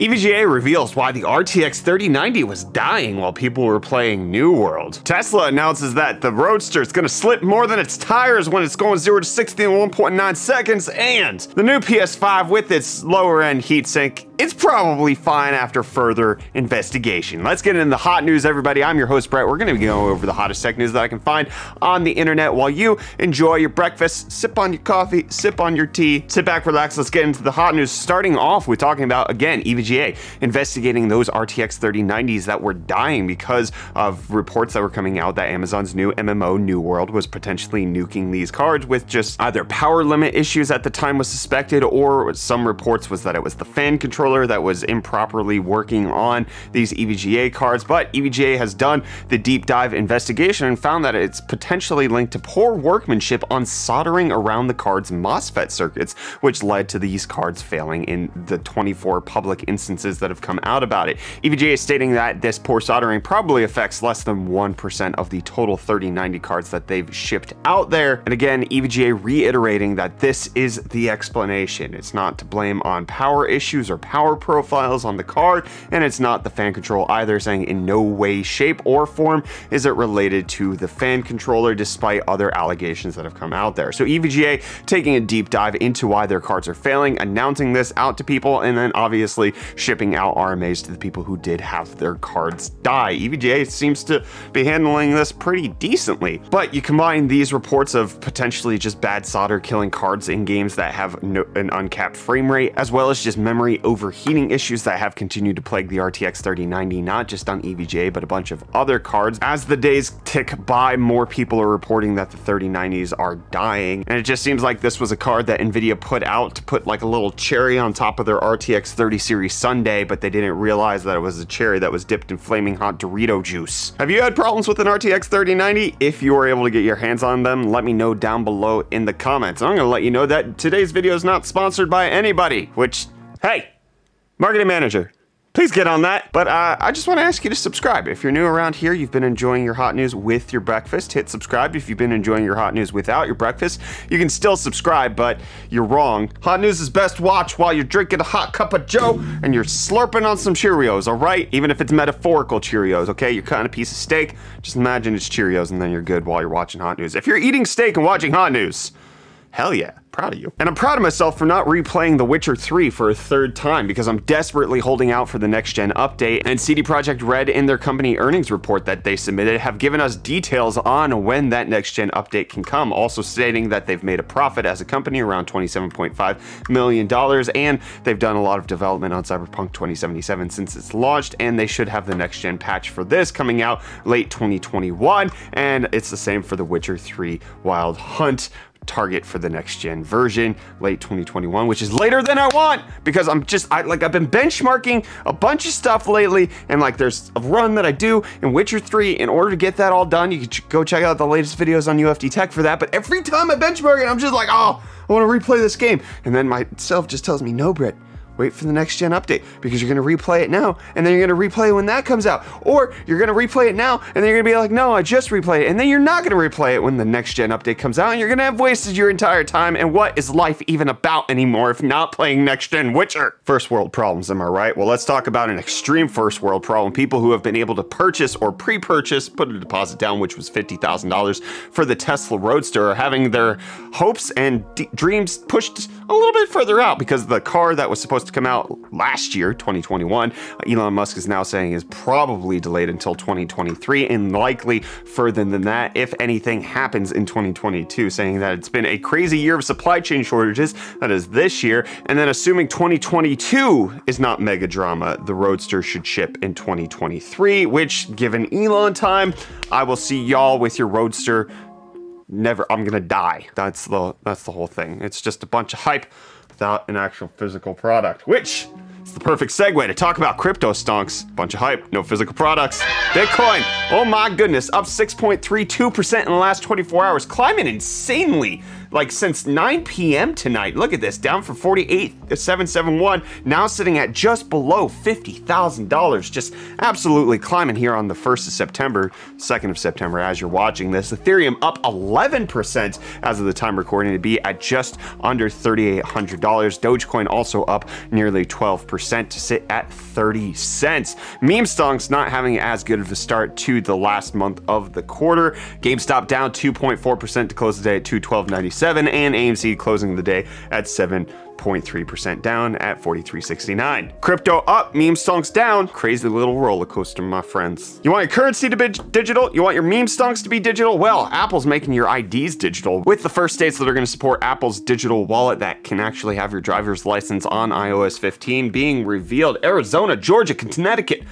EVGA reveals why the RTX 3090 was dying while people were playing New World. Tesla announces that the Roadster is going to slip more than its tires when it's going 0 to 60 in 1.9 seconds, and the new PS5 with its lower end heatsink, it's probably fine after further investigation. Let's get into the hot news, everybody. I'm your host, Brett. We're going to be going over the hottest tech news that I can find on the internet while you enjoy your breakfast, sip on your coffee, sip on your tea, sit back, relax. Let's get into the hot news, starting off with talking about, again, EVGA investigating those RTX 3090s that were dying because of reports that were coming out that Amazon's new MMO New World was potentially nuking these cards with just either power limit issues at the time was suspected, or some reports was that it was the fan controller that was improperly working on these EVGA cards. But EVGA has done the deep dive investigation and found that it's potentially linked to poor workmanship on soldering around the card's MOSFET circuits, which led to these cards failing in the 24 public instances that have come out about it. EVGA is stating that this poor soldering probably affects less than 1% of the total 3090 cards that they've shipped out there. And again, EVGA reiterating that this is the explanation. It's not to blame on power issues or power profiles on the card, and it's not the fan control either, saying in no way, shape, or form is it related to the fan controller, despite other allegations that have come out there. So EVGA taking a deep dive into why their cards are failing, announcing this out to people, and then obviously shipping out RMAs to the people who did have their cards die. EVGA seems to be handling this pretty decently, but you combine these reports of potentially just bad solder killing cards in games that have an uncapped frame rate, as well as just memory overheating issues that have continued to plague the RTX 3090, not just on EVGA, but a bunch of other cards. As the days tick by, more people are reporting that the 3090s are dying, and it just seems like this was a card that NVIDIA put out to put like a little cherry on top of their RTX 30 series sundae, but they didn't realize that it was a cherry that was dipped in flaming hot Dorito juice. Have you had problems with an RTX 3090? If you were able to get your hands on them, let me know down below in the comments. I'm gonna let you know that today's video is not sponsored by anybody, which, hey, marketing manager, please get on that. But I just want to ask you to subscribe. If you're new around here, you've been enjoying your hot news with your breakfast, hit subscribe. If you've been enjoying your hot news without your breakfast, you can still subscribe, but you're wrong. Hot news is best watched while you're drinking a hot cup of joe and you're slurping on some Cheerios, all right? Even if it's metaphorical Cheerios, okay? You're cutting a piece of steak, just imagine it's Cheerios, and then you're good while you're watching hot news. If you're eating steak and watching hot news, hell yeah, proud of you. And I'm proud of myself for not replaying The Witcher 3 for a third time, because I'm desperately holding out for the next gen update. And CD Projekt Red, in their company earnings report that they submitted, have given us details on when that next gen update can come, also stating that they've made a profit as a company around $27.5 million, and they've done a lot of development on Cyberpunk 2077 since it's launched, and they should have the next gen patch for this coming out late 2021, and it's the same for The Witcher 3 Wild Hunt. Target for the next gen version late 2021, which is later than I want, because I've been benchmarking a bunch of stuff lately, and like there's a run that I do in Witcher 3. In order to get that all done, you can go check out the latest videos on UFD Tech for that. But every time I benchmark it, I'm just like, oh, I want to replay this game, and then myself just tells me, no, Brett, wait for the next gen update, because you're going to replay it now, and then you're going to replay it when that comes out, or you're going to replay it now, and then you're going to be like, no, I just replayed it, and then you're not going to replay it when the next gen update comes out, and you're going to have wasted your entire time. And what is life even about anymore if not playing next gen Witcher? First world problems, am I right? Well, let's talk about an extreme first world problem. People who have been able to purchase or pre-purchase, put a deposit down, which was $50,000 for the Tesla Roadster, are having their hopes and dreams pushed a little bit further out, because the car that was supposed to come out last year, 2021, Elon Musk is now saying is probably delayed until 2023, and likely further than that if anything happens in 2022, saying that it's been a crazy year of supply chain shortages, that is this year, and then assuming 2022 is not mega drama, the Roadster should ship in 2023, which, given Elon time, I will see y'all with your Roadster. Never, I'm gonna die. That's the whole thing. It's just a bunch of hype without an actual physical product, which is the perfect segue to talk about Cryptostonks. Bunch of hype, no physical products. Bitcoin, oh my goodness, up 6.32% in the last 24 hours, climbing insanely like since 9 p.m. tonight. Look at this, down from 48,771, now sitting at just below $50,000. Just absolutely climbing here on the 1st of September, 2nd of September as you're watching this. Ethereum up 11% as of the time recording to be at just under $3,800. Dogecoin also up nearly 12% to sit at 30 cents. Meme stonks not having as good of a start to the last month of the quarter. GameStop down 2.4% to close the day at $212.97, and AMC closing the day at 7.3% down at $43.69. Crypto up, meme stonks down. Crazy little roller coaster, my friends. You want your currency to be digital? You want your meme stonks to be digital? Well, Apple's making your IDs digital, with the first states that are going to support Apple's digital wallet that can actually have your driver's license on iOS 15 being revealed. Arizona, Georgia, Connecticut,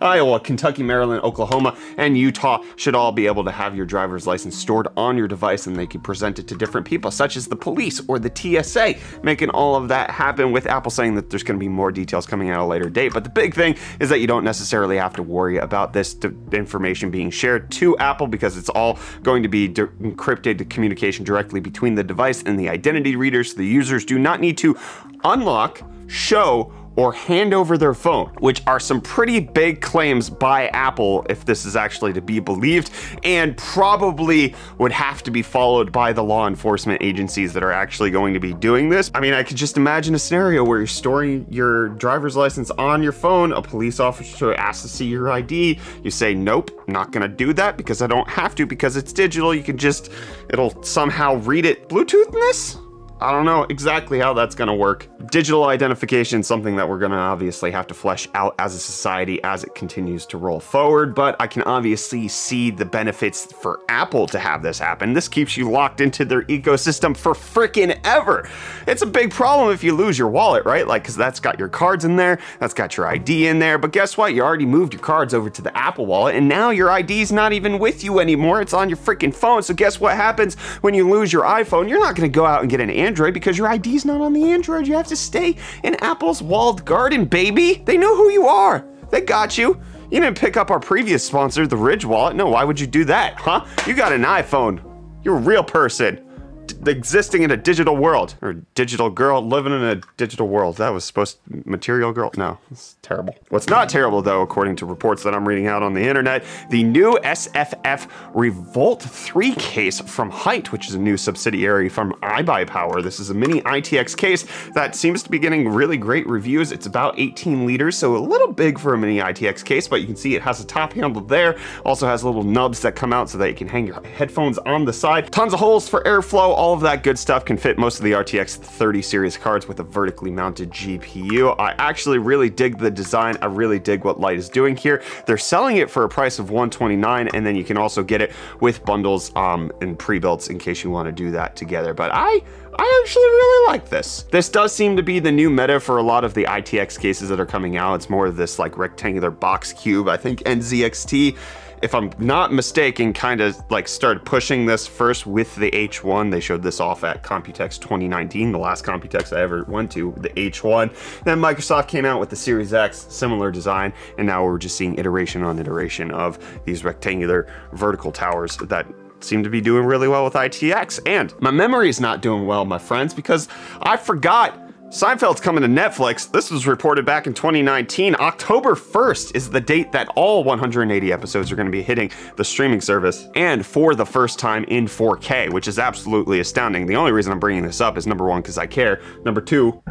Iowa, Kentucky, Maryland, Oklahoma, and Utah should all be able to have your driver's license stored on your device, and they can present it to different people, such as the police or the TSA, making all of that happen, with Apple saying that there's going to be more details coming at a later date. But the big thing is that you don't necessarily have to worry about this information being shared to Apple, because it's all going to be encrypted communication directly between the device and the identity reader, so the users do not need to unlock, show, or hand over their phone, which are some pretty big claims by Apple if this is actually to be believed, and probably would have to be followed by the law enforcement agencies that are actually going to be doing this. I mean, I could just imagine a scenario where you're storing your driver's license on your phone, a police officer asks to see your ID, you say, nope, not gonna do that because I don't have to, because it's digital, you can just, it'll somehow read it. Bluetooth this? I don't know exactly how that's gonna work. Digital identification, something that we're gonna obviously have to flesh out as a society as it continues to roll forward, but I can obviously see the benefits for Apple to have this happen. This keeps you locked into their ecosystem for frickin' ever. It's a big problem if you lose your wallet, right? Like, cause that's got your cards in there, that's got your ID in there, but guess what? You already moved your cards over to the Apple wallet, and now your ID's not even with you anymore, it's on your frickin' phone. So guess what happens when you lose your iPhone? You're not gonna go out and get an Android because your ID's not on the Android. You have to stay in Apple's walled garden, baby. They know who you are. They got you. You didn't pick up our previous sponsor, the Ridge Wallet. No, why would you do that, huh? You got an iPhone. You're a real person. Existing in a digital world, or digital girl living in a digital world. That was supposed to, material girl? No, it's terrible. What's not terrible though, according to reports that I'm reading out on the internet, the new SFF Revolt 3 case from Height, which is a new subsidiary from iBuyPower. This is a mini ITX case that seems to be getting really great reviews. It's about 18 liters, so a little big for a mini ITX case, but you can see it has a top handle there. Also has little nubs that come out so that you can hang your headphones on the side. Tons of holes for airflow. All of that good stuff can fit most of the RTX 30 series cards with a vertically mounted GPU. I actually really dig the design. I really dig what Light is doing here. They're selling it for a price of $129, and then you can also get it with bundles and pre-builts in case you want to do that together. But I actually really like this. This does seem to be the new meta for a lot of the ITX cases that are coming out. It's more of this like rectangular box cube. I think NZXT, if I'm not mistaken, kind of like started pushing this first with the H1. They showed this off at Computex 2019, the last Computex I ever went to, the H1. Then Microsoft came out with the Series X, similar design, and now we're just seeing iteration on iteration of these rectangular vertical towers that seem to be doing really well with ITX. And my memory is not doing well, my friends, because I forgot Seinfeld's coming to Netflix. This was reported back in 2019. October 1st is the date that all 180 episodes are going to be hitting the streaming service, and for the first time in 4K, which is absolutely astounding. The only reason I'm bringing this up is number one, because I care. Number two,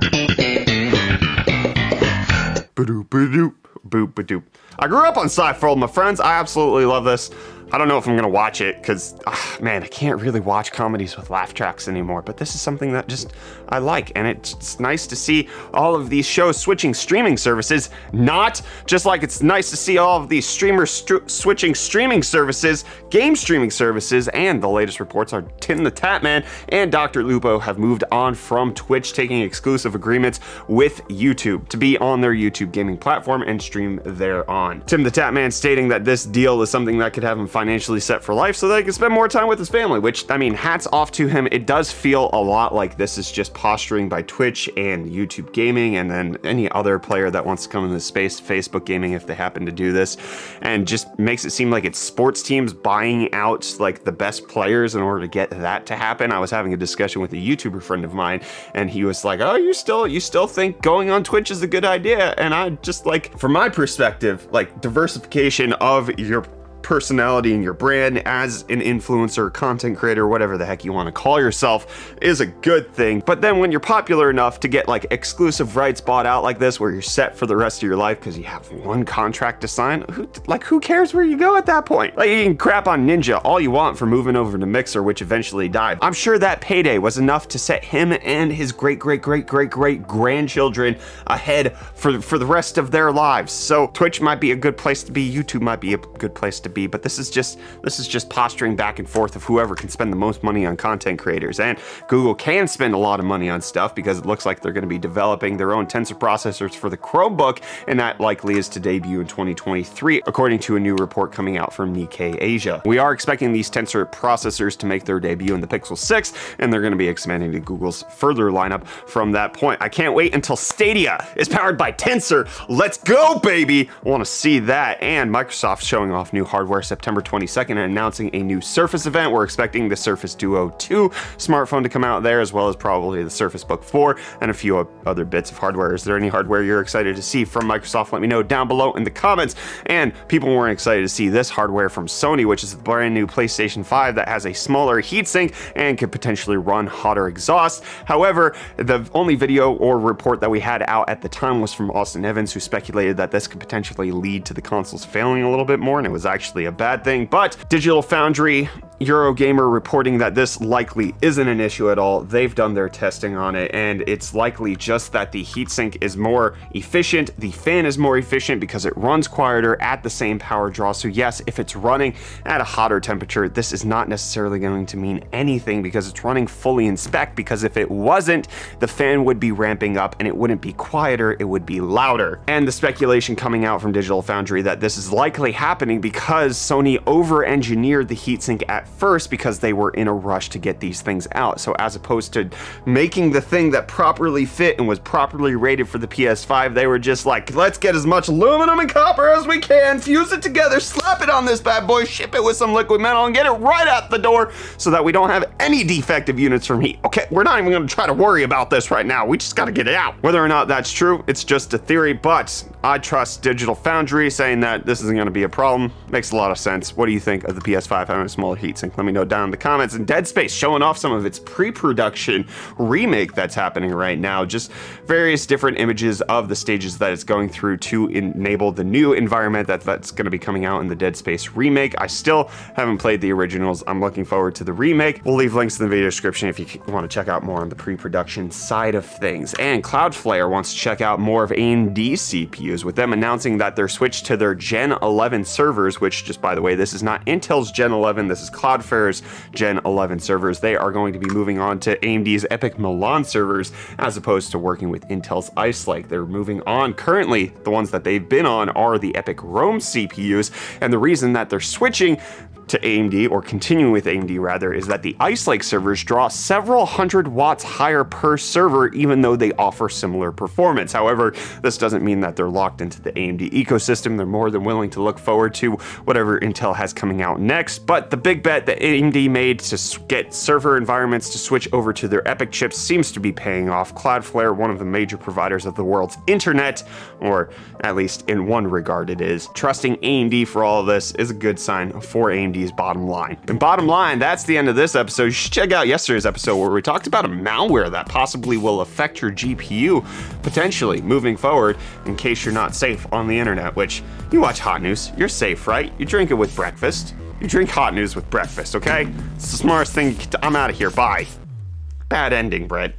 I grew up on Seinfeld, my friends. I absolutely love this. I don't know if I'm gonna watch it because, man, I can't really watch comedies with laugh tracks anymore, but this is something that just I like, and it's nice to see all of these shows switching streaming services, not just like it's nice to see all of these streamers switching streaming services, game streaming services, and the latest reports are Tim the Tatman and Dr. Lupo have moved on from Twitch, taking exclusive agreements with YouTube to be on their YouTube gaming platform and stream thereon. Tim the Tatman stating that this deal is something that could have him financially set for life so that he can spend more time with his family, which, I mean, hats off to him. It does feel a lot like this is just posturing by Twitch and YouTube Gaming, and then any other player that wants to come in this space, Facebook Gaming, if they happen to do this, and just makes it seem like it's sports teams buying out like the best players in order to get that to happen. I was having a discussion with a YouTuber friend of mine, and he was like, oh, you still think going on Twitch is a good idea? And I just, like, from my perspective, like, diversification of your personality and your brand as an influencer, content creator, whatever the heck you want to call yourself, is a good thing. But then when you're popular enough to get like exclusive rights bought out like this, where you're set for the rest of your life because you have one contract to sign, who cares where you go at that point? Like, you can crap on Ninja all you want for moving over to Mixer, which eventually died. I'm sure that payday was enough to set him and his great grandchildren ahead for the rest of their lives. So Twitch might be a good place to be, YouTube might be a good place to be, but this is just posturing back and forth of whoever can spend the most money on content creators. And Google can spend a lot of money on stuff because it looks like they're going to be developing their own tensor processors for the Chromebook, and that likely is to debut in 2023, according to a new report coming out from Nikkei Asia. We are expecting these tensor processors to make their debut in the Pixel 6, and they're going to be expanding to Google's further lineup from that point. I can't wait until Stadia is powered by Tensor. Let's go, baby! I want to see that. And Microsoft showing off new hardware September 22nd and announcing a new Surface event. We're expecting the Surface Duo 2 smartphone to come out there, as well as probably the Surface Book 4 and a few other bits of hardware. Is there any hardware you're excited to see from Microsoft? Let me know down below in the comments. And people weren't excited to see this hardware from Sony, which is the brand new PlayStation 5 that has a smaller heatsink and could potentially run hotter exhaust. However, the only video or report that we had out at the time was from Austin Evans, who speculated that this could potentially lead to the consoles failing a little bit more, and it was actually a bad thing. But Digital Foundry, Eurogamer reporting that this likely isn't an issue at all. They've done their testing on it, and it's likely just that the heatsink is more efficient, the fan is more efficient because it runs quieter at the same power draw. So yes, if it's running at a hotter temperature, this is not necessarily going to mean anything because it's running fully in spec, because if it wasn't, the fan would be ramping up and it wouldn't be quieter, it would be louder. And the speculation coming out from Digital Foundry that this is likely happening because Sony over-engineered the heatsink at first because they were in a rush to get these things out. So as opposed to making the thing that properly fit and was properly rated for the PS5, they were just like, let's get as much aluminum and copper as we can, fuse it together, slap it on this bad boy, ship it with some liquid metal, and get it right out the door so that we don't have any defective units from heat. Okay, we're not even going to try to worry about this right now. We just got to get it out. Whether or not that's true, it's just a theory, but I trust Digital Foundry saying that this isn't going to be a problem. Makes a lot of sense. What do you think of the PS5 having a smaller heatsink? Let me know down in the comments. And Dead Space showing off some of its pre-production remake that's happening right now. Just various different images of the stages that it's going through to enable the new environment that's going to be coming out in the Dead Space remake. I still haven't played the originals. I'm looking forward to the remake. We'll leave links in the video description if you want to check out more on the pre-production side of things. And Cloudflare wants to check out more of AMD CPUs, with them announcing that they're switched to their Gen 11 servers, which, just by the way, this is not Intel's Gen 11, this is Cloudflare's Gen 11 servers. They are going to be moving on to AMD's EPYC Milan servers as opposed to working with Intel's Ice Lake. They're moving on. Currently, the ones that they've been on are the EPYC Rome CPUs, and the reason that they're switching to AMD, or continuing with AMD rather, is that the Ice Lake servers draw several hundred watts higher per server, even though they offer similar performance. However, this doesn't mean that they're locked into the AMD ecosystem. They're more than willing to look forward to whatever Intel has coming out next. But the big bet that AMD made to get server environments to switch over to their EPYC chips seems to be paying off. Cloudflare, one of the major providers of the world's internet, or at least in one regard it is, trusting AMD for all of this is a good sign for AMD's bottom line. And bottom line, that's the end of this episode. You should check out yesterday's episode where we talked about a malware that possibly will affect your GPU potentially moving forward in case you're not safe on the internet, which you watch hot news, you're safe, right? You drink it with breakfast. You drink hot news with breakfast, okay? It's the smartest thing. I'm out of here. Bye. Bad ending, Brett.